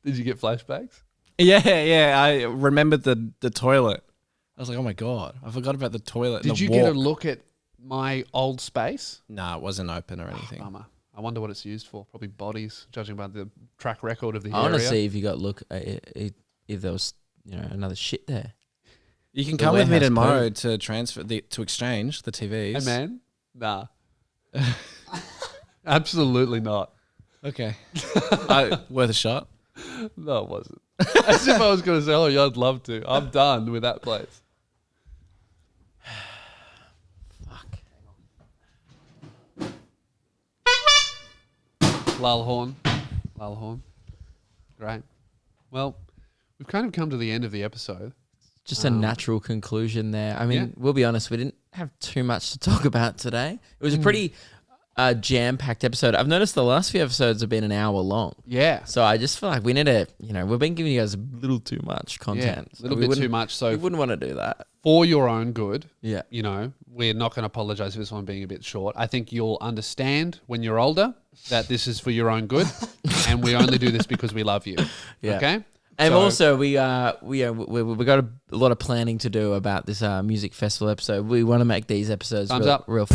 Did you get flashbacks? Yeah. I remembered the toilet. I was like, oh my God, I forgot about the toilet. and Did the you get a walk. look at my old space? No, it wasn't open or anything. Bummer. I wonder what it's used for. Probably bodies, judging by the track record of the I want area. to see if you got if there was another shit there. You can The come with me warehouse tomorrow to transfer to exchange the TVs. Hey man, nah. Absolutely not. Okay. Worth a shot. No, it wasn't. As if I was going to say, oh, yeah, I'd love to. I'm done with that place. Lull horn. Great. Well, we've kind of come to the end of the episode. Just a natural conclusion there. I mean, Yeah. we'll be honest, we didn't have too much to talk about today. It was a pretty jam-packed episode. I've noticed the last few episodes have been an hour long. Yeah. So I just feel like we need to, we've been giving you guys a little too much content. A little So we bit wouldn't- too much. So We wouldn't want to do that. for your own good, Yeah. we're not going to apologize for this one being a bit short. I think you'll understand when you're older that this is for your own good, and we only do this because we love you. Yeah. Okay? And So- also, we got a lot of planning to do about this music festival episode. We want to make these episodes Thumbs up. real